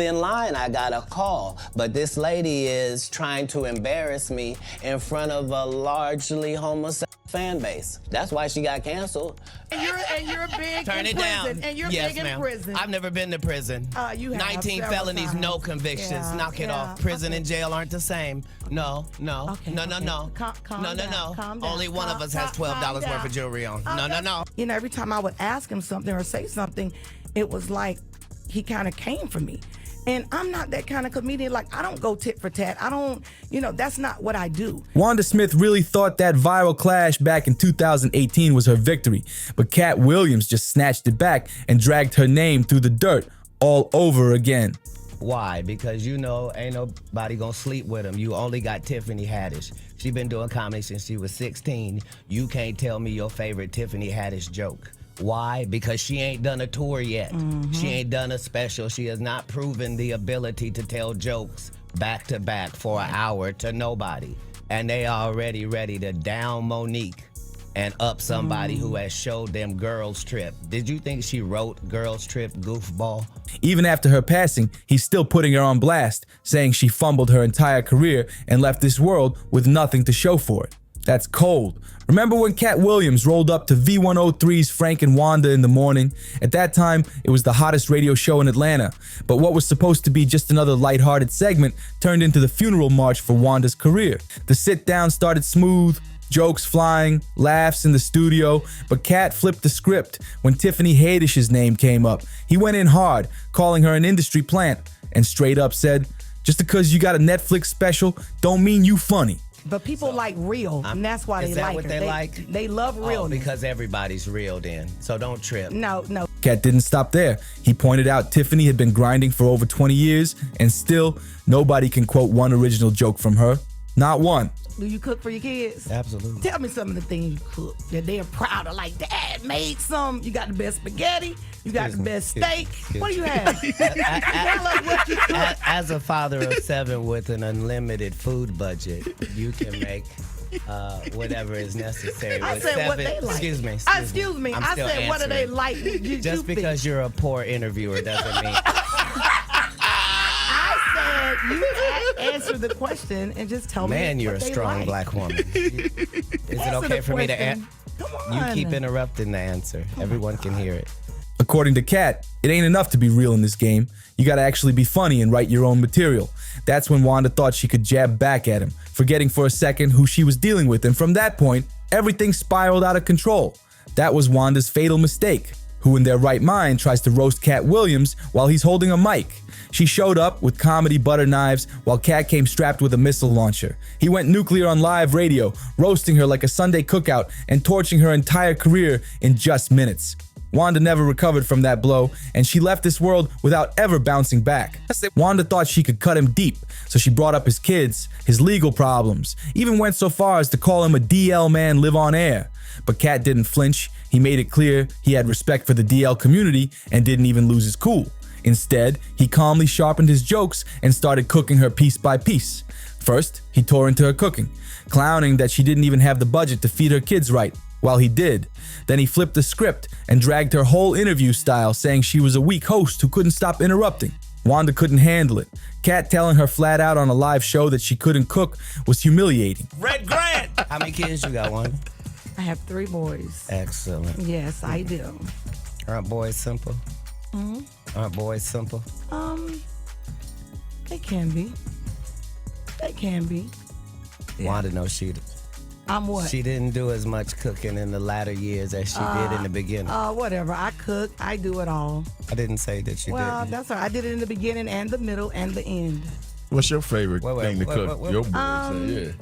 in line, I got a call. But this lady is trying to embarrass me in front of a largely homosexual fan base. That's why she got canceled. And you're big Turn in it prison. down. And you're yes, big in prison. I've never been to prison. You have 19 several felonies, times. no convictions. Yeah, Knock it yeah. off. Prison and jail aren't the same. No. Okay, no. okay. No. Calm No. down, calm down. Only one of us has $12 worth down. of jewelry on. No. You know, every time I would ask him something or say something, it was like he kind of came for me. And I'm not that kind of comedian. Like, I don't go tit for tat. I don't, that's not what I do. Wanda Smith really thought that viral clash back in 2018 was her victory, but Katt Williams just snatched it back and dragged her name through the dirt all over again. Why? Because ain't nobody gonna sleep with him. You only got Tiffany Haddish. She been doing comedy since she was 16. You can't tell me your favorite Tiffany Haddish joke. Why? Because she ain't done a tour yet. She ain't done a special. She has not proven the ability to tell jokes back to back for an hour to nobody. And they already ready to down Monique and up somebody who has showed them Girls Trip. Did you think she wrote Girls Trip, goofball? Even after her passing, he's still putting her on blast, saying she fumbled her entire career and left this world with nothing to show for it. That's cold. Remember when Katt Williams rolled up to V103's Frank and Wanda in the morning? At that time, it was the hottest radio show in Atlanta. But what was supposed to be just another lighthearted segment turned into the funeral march for Wanda's career. The sit-down started smooth, jokes flying, laughs in the studio, but Katt flipped the script when Tiffany Haddish's name came up. He went in hard, calling her an industry plant, and straight up said, "Just because you got a Netflix special don't mean you funny." But people like real, and that's why they Is that like what her. they like? They love real. Because everybody's real then. So don't trip. No. Katt didn't stop there. He pointed out Tiffany had been grinding for over 20 years, and still, nobody can quote one original joke from her. Not one. Do you cook for your kids? Absolutely. Tell me some of the things you cook that they're proud of. Like, Dad made some. You got the best spaghetti. You got the best steak. What do you have? Tell us what you cook. As a father of 7 with an unlimited food budget, you can make whatever is necessary. I with said 7, what they like. Excuse me. I'm I still said, what do they answering. like? Just because you're a poor interviewer doesn't mean. You answer the question and just tell me. Man, you're what a they strong like. black woman. Is it Answer okay the for me to question. Come on. You keep interrupting the answer. Everyone can hear it. According to Katt, it ain't enough to be real in this game. You gotta actually be funny and write your own material. That's when Wanda thought she could jab back at him, forgetting for a second who she was dealing with, and from that point, everything spiraled out of control. That was Wanda's fatal mistake. Who in their right mind tries to roast Katt Williams while he's holding a mic? She showed up with comedy butter knives while Katt came strapped with a missile launcher. He went nuclear on live radio, roasting her like a Sunday cookout and torching her entire career in just minutes. Wanda never recovered from that blow, and she left this world without ever bouncing back. Wanda thought she could cut him deep, so she brought up his kids, his legal problems, even went so far as to call him a DL man live on air. But Katt didn't flinch. He made it clear he had respect for the DL community and didn't even lose his cool. Instead, he calmly sharpened his jokes and started cooking her piece by piece. First, he tore into her cooking, clowning that she didn't even have the budget to feed her kids right. Well, he did. Then he flipped the script and dragged her whole interview style, saying she was a weak host who couldn't stop interrupting. Wanda couldn't handle it. Katt telling her flat out on a live show that she couldn't cook was humiliating. Red Grant! How many kids you got, Wanda? I have 3 boys. Excellent. Yes, I do. Aren't boys simple? Aren't boys simple? They can be. They can be. Wanda knows she I'm what? She didn't do as much cooking in the latter years as she did in the beginning. Whatever. I cook. I do it all. I didn't say that you Well, didn't. that's all right. I did it in the beginning and the middle and the end. What's your favorite thing to cook? Your boys say, yeah.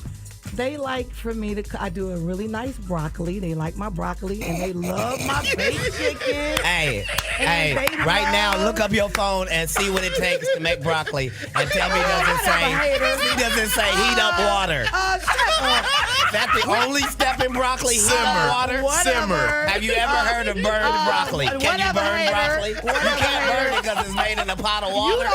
They like for me to. I do a really nice broccoli. They like my broccoli and they love my baked chicken. Hey, And they right now, love- look up your phone and see what it takes to make broccoli, and tell me does it say heat up water? Shut up. Is that the only step in broccoli? Heat up water. Whatever. Have you ever heard of burned broccoli? Can you whatever, burn hater. broccoli? You can't burn it because it's made in a pot of water.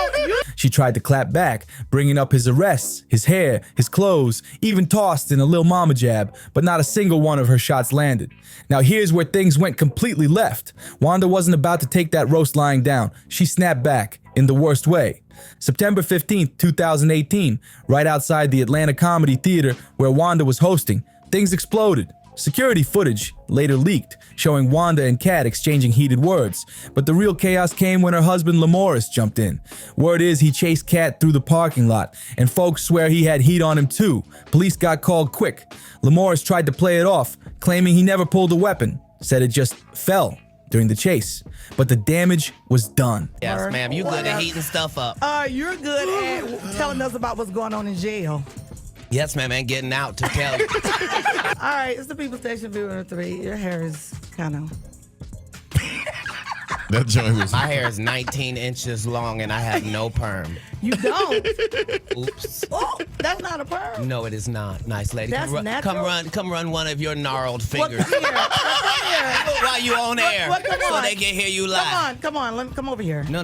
She tried to clap back, bringing up his arrests, his hair, his clothes, even tossed in a Lil Mama jab, but not a single one of her shots landed. Now here's where things went completely left. Wanda wasn't about to take that roast lying down. She snapped back, in the worst way. September 15th, 2018, right outside the Atlanta Comedy Theater where Wanda was hosting, things exploded. Security footage later leaked, showing Wanda and Katt exchanging heated words. But the real chaos came when her husband Lamorris jumped in. Word is he chased Katt through the parking lot, and folks swear he had heat on him too. Police got called quick. Lamorris tried to play it off, claiming he never pulled a weapon, said it just fell during the chase. But the damage was done. Yes, ma'am, you good at heating stuff up. You're good at telling us about what's going on in jail. Yes, ma'am, and getting out to tell you. All right, it's the People Station Viewer 3. Your hair is kind of... That joint was. My hair is 19 inches long and I have no perm. You don't? Oops. Oh, that's not a perm. No, it is not. Nice lady. That's natural? Come run one of your gnarled fingers. Come here. While you on air. Come so on. they can hear you live. Come on. Let me come over here. No.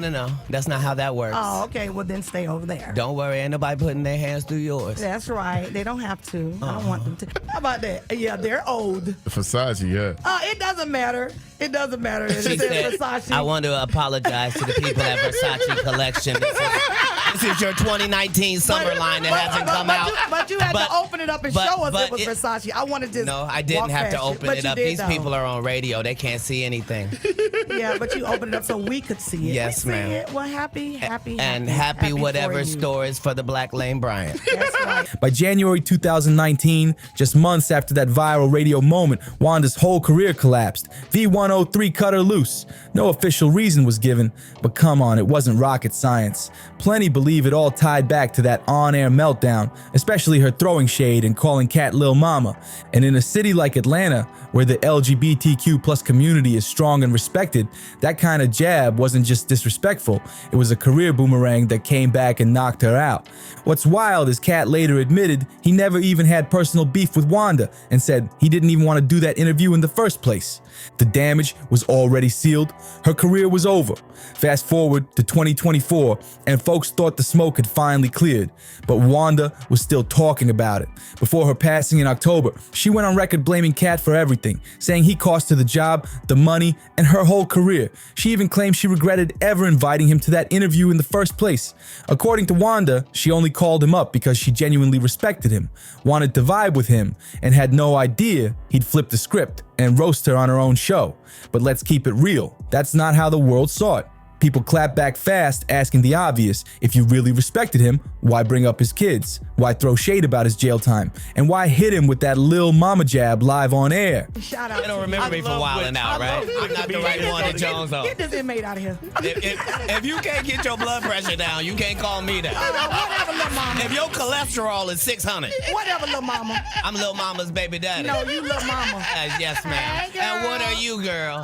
That's not how that works. Oh, okay. Well, then stay over there. Don't worry, ain't nobody putting their hands through yours. That's right. They don't have to. I don't want them to. How about that? Yeah, they're old. Versace, yeah. It doesn't matter. It doesn't matter. It She says said, Versace. I want to apologize to the people at Versace Collection. This is your 2019 summer line that hasn't come out. But you had to open it up and show us it was Versace. I wanted to. No, I didn't have to open it up. These people are on radio. They can't see anything. Yeah, but you opened it up so we could see it. Yes, ma'am. Well, happy whatever for you. stories for the Black Lane Bryant. That's right. By January 2019, just months after that viral radio moment, Wanda's whole career collapsed. V103 cut her loose. No official reason was given, but come on, it wasn't rocket science. Plenty believe it all tied back to that on-air meltdown, especially her throwing shade and calling Katt Lil Mama. And in a city like Atlanta, where the LGBTQ plus community is strong and respected, that kind of jab wasn't just disrespectful, it was a career boomerang that came back and knocked her out. What's wild is Katt later admitted he never even had personal beef with Wanda and said he didn't even want to do that interview in the first place. The damage was already sealed. Her career was over. Fast forward to 2024, and folks thought the smoke had finally cleared, but Wanda was still talking about it. Before her passing in October, she went on record blaming Katt for everything, saying he cost her the job, the money, and her whole career. She even claimed she regretted ever inviting him to that interview in the first place. According to Wanda, she only called him up because she genuinely respected him, wanted to vibe with him, and had no idea he'd flip the script and roast her on her own show. But let's keep it real. That's not how the world saw it. People clap back fast, asking the obvious. If you really respected him, why bring up his kids? Why throw shade about his jail time? And why hit him with that Lil Mama jab live on air? Shout out. They don't remember me for wilding out, right? I'm not the right one to Jones on. Get this inmate out of here. If you can't get your blood pressure down, you can't call me down. Whatever, little mama. If your cholesterol is 600, Whatever, little mama. I'm Lil Mama's baby daddy. No, you little mama. Yes, ma'am. Hey, girl. And what are you, girl?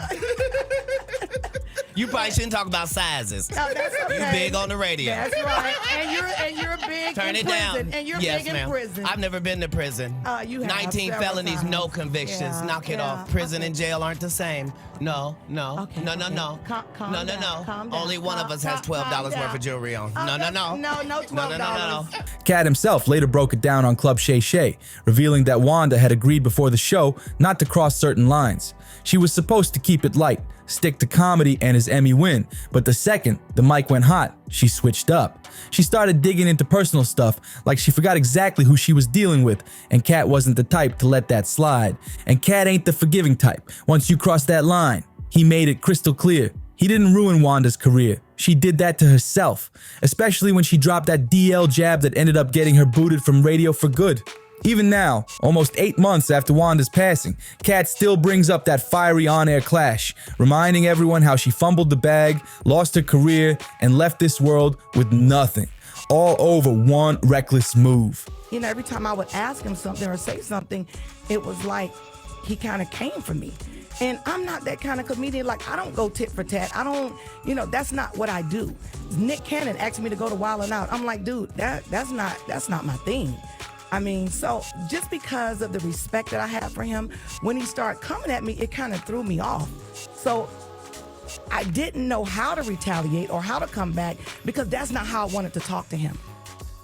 You probably shouldn't talk about sizes. No, that's okay. You big on the radio. That's right. And you're big Turn in it prison. down. And you're yes, big ma'am. in prison. I've never been to prison. You have 19 several felonies, times. no convictions. Yeah, Knock it yeah. off. Prison and jail aren't the same. No. Okay, No. okay. No. Calm No. down. Calm down. Only one of us has $12 Calm worth down. of jewelry on. No, No. $12. Katt himself later broke it down on Club Shay Shay, revealing that Wanda had agreed before the show not to cross certain lines. She was supposed to keep it light, stick to comedy and his Emmy win, but the second the mic went hot, she switched up. She started digging into personal stuff, like she forgot exactly who she was dealing with, and Katt wasn't the type to let that slide. And Katt ain't the forgiving type. Once you cross that line, he made it crystal clear. He didn't ruin Wanda's career. She did that to herself, especially when she dropped that DL jab that ended up getting her booted from radio for good. Even now, almost 8 months after Wanda's passing, Katt still brings up that fiery on-air clash, reminding everyone how she fumbled the bag, lost her career, and left this world with nothing, all over one reckless move. You know, every time I would ask him something or say something, it was like he kind of came for me. And I'm not that kind of comedian. Like, I don't go tit for tat. I don't, that's not what I do. Nick Cannon asked me to go to Wild 'N Out. I'm like, dude, that's not my thing. I mean, so just because of the respect that I have for him, when he started coming at me, it kind of threw me off. So I didn't know how to retaliate or how to come back because that's not how I wanted to talk to him.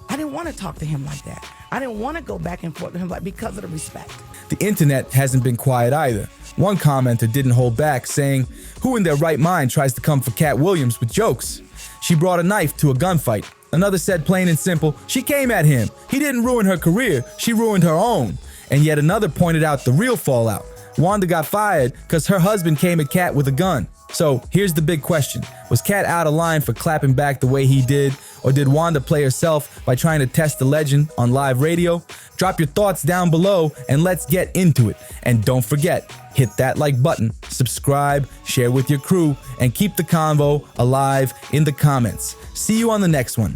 I didn't want to talk to him like that. I didn't want to go back and forth with him because of the respect. The internet hasn't been quiet either. One commenter didn't hold back, saying, "Who in their right mind tries to come for Katt Williams with jokes?" she brought a knife to a gunfight. Another said plain and simple, she came at him. He didn't ruin her career, she ruined her own. And yet another pointed out the real fallout. Wanda got fired because her husband came at Katt with a gun. So here's the big question. Was Katt out of line for clapping back the way he did? Or did Wanda play herself by trying to test the legend on live radio? Drop your thoughts down below and let's get into it. And don't forget, hit that like button, subscribe, share with your crew, and keep the convo alive in the comments. See you on the next one.